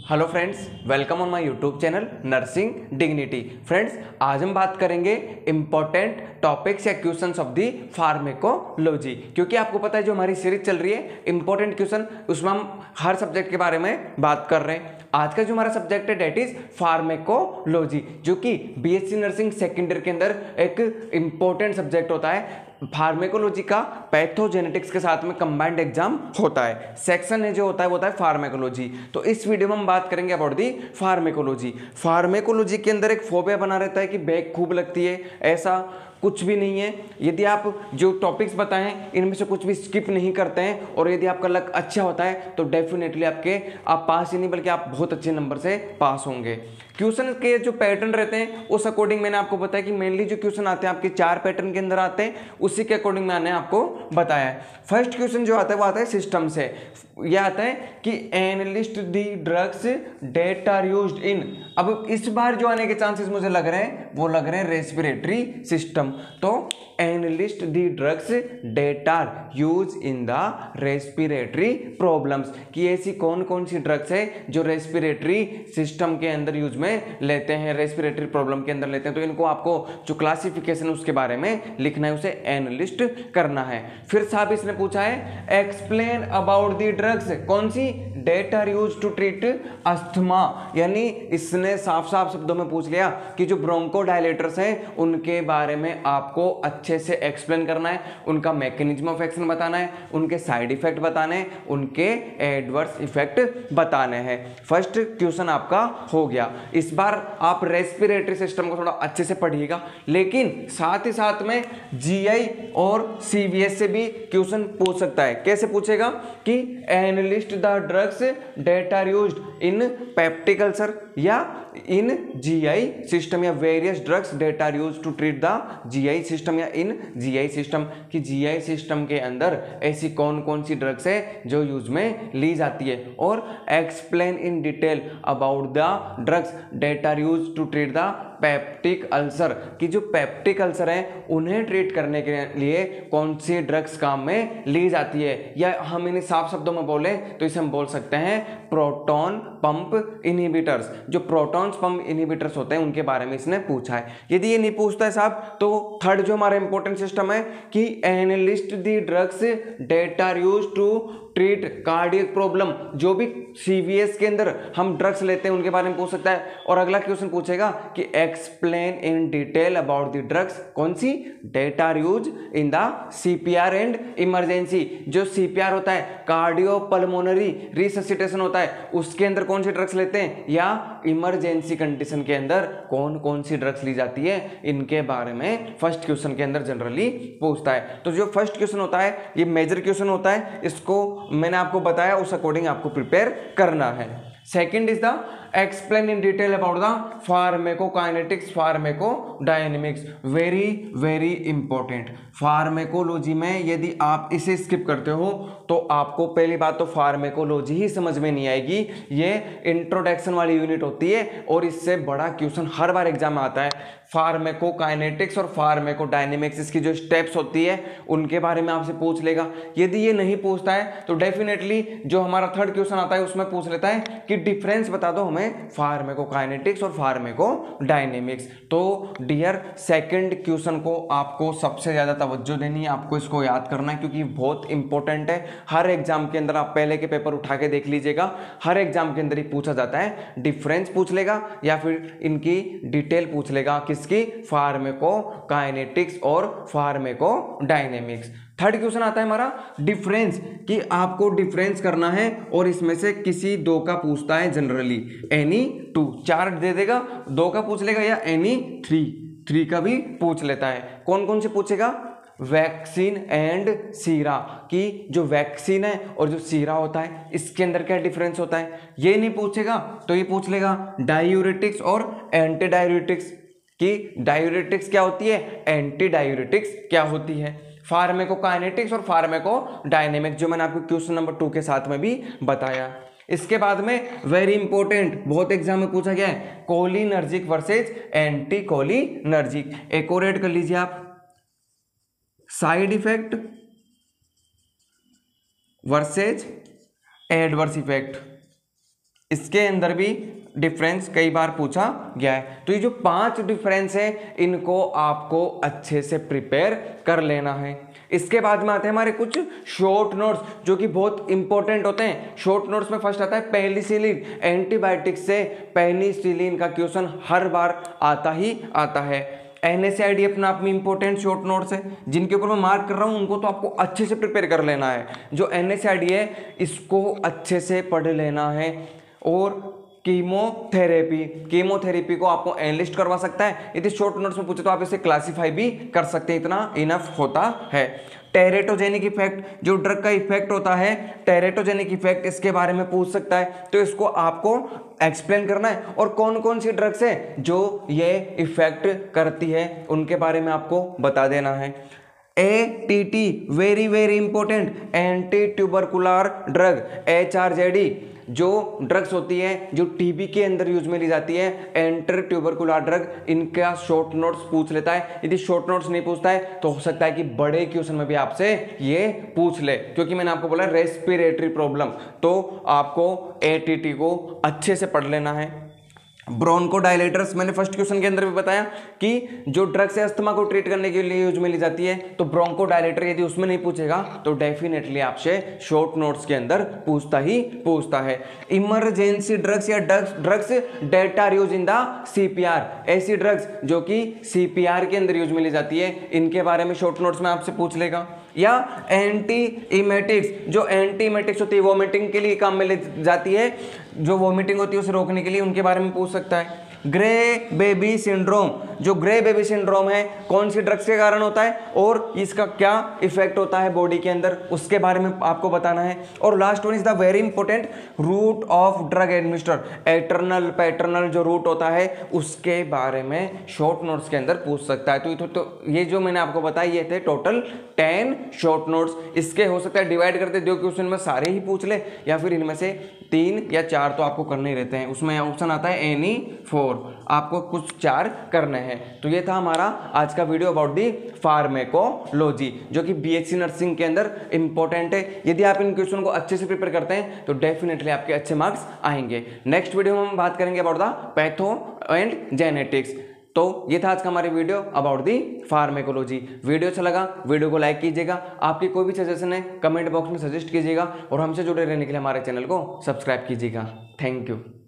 Hello friends, welcome on my YouTube channel nursing dignity. Friends, आज हम बात करेंगे इंपॉर्टेंट टॉपिक्स या क्वेश्चंस ऑफ दी फार्मेकोलॉजी। क्योंकि आपको पता है जो हमारी सीरीज चल रही है इंपॉर्टेंट क्वेश्चन, उसमें हम हर सब्जेक्ट के बारे में बात कर रहे हैं। आज का जो हमारा सब्जेक्ट है डेट इज फार्मेकोलॉजी, जो कि बीएससी नर्सिंग सेकेंड ईयर के अंदर एक इंपॉर्टेंट सब्जेक्ट होता है। फार्मेकोलॉजी का पैथोजेनेटिक्स के साथ में कंबाइंड एग्जाम होता है। सेक्शन है जो होता है वो होता है फार्मेकोलॉजी। तो इस वीडियो में हम बात करेंगे अबाउट दी फार्मेकोलॉजी। फार्मेकोलॉजी के अंदर एक फोबिया बना रहता है कि बैक खूब लगती है, ऐसा कुछ भी नहीं है। यदि आप जो टॉपिक्स बताएं इनमें से कुछ भी स्किप नहीं करते हैं और यदि आपका लक अच्छा होता है तो डेफिनेटली आप पास ही नहीं बल्कि आप बहुत अच्छे नंबर से पास होंगे। क्वेश्चन के जो पैटर्न रहते हैं उस अकॉर्डिंग मैंने आपको बताया कि मेनली जो क्वेश्चन आते हैं आपके 4 पैटर्न के अंदर आते हैं, उसी के अकॉर्डिंग मैंने आपको बताया है। फर्स्ट क्वेश्चन जो आता है वो आता है सिस्टम से। यह आता है कि enlist the drugs that are used in. अब इस बार जो आने के चांसेस मुझे लग रहे हैं वो लग रहे हैं रेस्पिरेटरी सिस्टम। तो enlist the drugs that are use in the respiratory problems, कि ऐसी कौन कौन सी ड्रग्स है जो रेस्पिरेटरी सिस्टम के अंदर यूज में लेते हैं, रेस्पिरेटरी प्रॉब्लम के अंदर लेते हैं। तो इनको आपको जो क्लासिफिकेशन उसके बारे में लिखना है, उसे एनालिस्ट करना है। फिर साहब इसने पूछा है एक्सप्लेन अबाउट दी ड्रग्स, कौन सी that are use to treat asthma, यानी इसने साफ साफ शब्दों में पूछ लिया कि जो ब्रोंकोडायलेटर्स हैं उनके बारे में आपको अच्छे से एक्सप्लेन करना है, उनका मैकेनिज्म ऑफ एक्शन बताना है, उनके साइड इफेक्ट बताने हैं, उनके एडवर्स इफेक्ट बताने हैं। फर्स्ट क्वेश्चन आपका हो गया। इस बार आप रेस्पिरेटरी सिस्टम को थोड़ा अच्छे से पढ़िएगा, लेकिन साथ ही साथ में जीआई और सीवीएस से भी क्वेश्चन पूछ सकता है। कैसे पूछेगा कि enlist the drugs that are used in peptic ulcer या इन जीआई सिस्टम, या various drugs that are used to treat the GI system या इन जीआई सिस्टम, कि जीआई सिस्टम के अंदर ऐसी कौन कौन सी ड्रग्स है जो यूज में ली जाती है। और explain in detail about the drugs that are used to treat the peptic ulcer, कि जो पेप्टिक अल्सर है उन्हें ट्रीट करने के लिए कौन सी ड्रग्स काम में ली जाती है। या हम इन्हें साफ शब्दों में बोले तो इसे हम बोल सकते हैं प्रोटॉन पंप इनहिबिटर्स। जो प्रोटॉन पंप इनहिबिटर्स होते हैं उनके बारे में इसने पूछा है। यदि ये नहीं पूछता है साहब तो थर्ड जो हमारा इंपॉर्टेंट सिस्टम है कि enlist the drugs that are use to treat cardiac problem, जो भी सीवीएस के अंदर हम ड्रग्स लेते हैं उनके बारे में पूछ सकता है। और अगला क्वेश्चन पूछेगा कि explain in detail about the drugs, कौन सी that are use in the CPR and emergency. जो सीपीआर होता है कार्डियो पल्मोनरी रिससिटेशन होता है, उसके अंदर कौन सी ड्रग्स लेते हैं, या इमरजेंसी कंडीशन के अंदर कौन कौन सी ड्रग्स ली जाती है, इनके बारे में फर्स्ट क्वेश्चन के अंदर जनरली पूछता है। तो जो फर्स्ट क्वेश्चन होता है ये मेजर क्वेश्चन होता है, इसको मैंने आपको बताया उस अकॉर्डिंग आपको प्रिपेयर करना है। Second is the explain in detail about the pharmacokinetics pharmacodynamics. Very very important. Pharmacology में यदि आप इसे स्किप करते हो तो आपको पहली बात तो फार्मेकोलॉजी ही समझ में नहीं आएगी। ये इंट्रोडक्शन वाली यूनिट होती है और इससे बड़ा क्वेश्चन हर बार एग्जाम में आता है। फार्मेकोकाइनेटिक्स और फार्मेकोडायनेमिक्स, इसकी जो स्टेप्स होती है उनके बारे में आपसे पूछ लेगा। यदि ये नहीं पूछता है तो डेफिनेटली जो हमारा थर्ड क्वेश्चन आता है उसमें पूछ लेता है कि डिफरेंस बता दो हमें फार्मेकोकाइनेटिक्स और फार्मेकोडायनेमिक्स। तो डियर सेकंड क्वेश्चन को आपको सबसे ज्यादा तवज्जो देनी है, आपको इसको याद करना है क्योंकि बहुत इंपॉर्टेंट है। हर एग्जाम के अंदर आप पहले के पेपर उठा के देख लीजिएगा, हर एग्जाम के अंदर ही पूछा जाता है। डिफरेंस पूछ लेगा या फिर इनकी डिटेल पूछ लेगा, किसकी, फार्मेकोकाइनेटिक्स और फार्मेकोडायनेमिक्स। थर्ड क्वेश्चन आता है हमारा डिफरेंस, कि आपको डिफरेंस करना है और इसमें से किसी दो का पूछता है जनरली। एनी टू, 4 दे देगा, 2 का पूछ लेगा, या एनी 3 का भी पूछ लेता है। कौन कौन से पूछेगा, वैक्सीन एंड सीरा, कि जो वैक्सीन है और जो सीरा होता है इसके अंदर क्या डिफरेंस होता है। ये नहीं पूछेगा तो ये पूछ लेगा डायूरेटिक्स और एंटी डायूरेटिक्स, कि डायूरेटिक्स क्या होती है, एंटी डायूरेटिक्स क्या होती है। फार्मेकोकाइनेटिक्स और फार्मेकोडायनेमिक्स जो मैंने आपको क्वेश्चन नंबर 2 के साथ में भी बताया। इसके बाद में वेरी इंपॉर्टेंट, बहुत एग्जाम में पूछा गया है, कोलिनर्जिक वर्सेज एंटी कोलिनर्जिक। एक और ऐड कर लीजिए आप, side effect versus adverse effect. इसके अंदर भी डिफरेंस कई बार पूछा गया है। तो ये जो 5 डिफरेंस है इनको आपको अच्छे से प्रिपेयर कर लेना है। इसके बाद में आते हैं हमारे कुछ शॉर्ट नोट्स जो कि बहुत इंपॉर्टेंट होते हैं। शॉर्ट नोट्स में फर्स्ट आता है पेनिसिलिन। एंटीबायोटिक से पेनिसिलिन का क्वेश्चन हर बार आता ही आता है। NSAID अपने आप में इंपॉर्टेंट शॉर्ट नोट्स है जिनके ऊपर मैं मार्क कर रहा हूं, उनको तो आपको अच्छे से प्रिपेयर कर लेना है। जो NSAID है इसको अच्छे से पढ़ लेना है। और कीमोथेरेपी को आपको एनलिस्ट करवा सकता है। यदि शॉर्ट नोट्स में पूछे तो आप इसे क्लासीफाई भी कर सकते हैं, इतना इनफ होता है। टेरेटोजेनिक इफेक्ट, जो ड्रग का इफेक्ट होता है, टेरेटोजेनिक इफेक्ट, इसके बारे में पूछ सकता है। तो इसको आपको एक्सप्लेन करना है। और कौन कौन सी ड्रग्स है जो ये इफेक्ट करती है उनके बारे में आपको बता देना है। ATT very very important, anti tubercular drug, HRJD जो ड्रग्स होती है जो TB के अंदर यूज में ली जाती है, एंटर ट्यूबरकुलर ड्रग, इनका शॉर्ट नोट्स पूछ लेता है। यदि शॉर्ट नोट्स नहीं पूछता है तो हो सकता है कि बड़े क्वेश्चन में भी आपसे ये पूछ ले, क्योंकि मैंने आपको बोला रेस्पिरेटरी प्रॉब्लम, तो आपको ATT को अच्छे से पढ़ लेना है। ब्रोंकोडायलेटर्स, मैंने फर्स्ट क्वेश्चन के अंदर भी बताया कि जो ड्रग्स है अस्थमा को ट्रीट करने के लिए यूज में ली जाती है, तो ब्रोंकोडायलेटर यदि उसमें नहीं पूछेगा तो डेफिनेटली आपसे शॉर्ट नोट्स के अंदर पूछता है। इमरजेंसी ड्रग्स या drugs that are use in the CPR, ऐसी ड्रग्स जो कि CPR के अंदर यूज में ली जाती है, इनके बारे में शॉर्ट नोट्स में आपसे पूछ लेगा। या एंटी इमेटिक्स, जो एंटी इमेटिक्स होती है वॉमिटिंग के लिए काम में ले जाती है, जो वॉमिटिंग होती है उसे रोकने के लिए, उनके बारे में पूछ सकता है। ग्रे बेबी सिंड्रोम, जो ग्रे बेबी सिंड्रोम है कौन सी ड्रग्स के कारण होता है और इसका क्या इफेक्ट होता है बॉडी के अंदर, उसके बारे में आपको बताना है। और last one is the very important, route of drug administer, एटर्नल पैटर्नल जो रूट होता है उसके बारे में शॉर्ट नोट्स के अंदर पूछ सकता है। तो ये जो मैंने आपको बताया ये थे टोटल 10 शॉर्ट नोट्स। इसके हो सकता है डिवाइड करते दो क्वेश्चन में सारे ही पूछ ले, या फिर इनमें से 3 या 4 तो आपको करने ही रहते हैं। उसमें ऑप्शन आता है एनी 4, आपको कुछ 4 करने हैं। तो ये था हमारा आज का वीडियो अबाउट दी फार्मेकोलॉजी, जो कि BSc नर्सिंग के अंदर इंपॉर्टेंट है। यदि आप इन क्वेश्चन को अच्छे से प्रिपेयर करते हैं तो डेफिनेटली आपके अच्छे मार्क्स आएंगे। नेक्स्ट वीडियो में हम बात करेंगे about the patho and genetics. तो ये था आज का हमारी video about the pharmacology. Video अच्छा लगा वीडियो को लाइक कीजिएगा, आपकी कोई भी सजेशन है कमेंट बॉक्स में सजेस्ट कीजिएगा, और हमसे जुड़े रहने के लिए हमारे चैनल को सब्सक्राइब कीजिएगा। Thank you.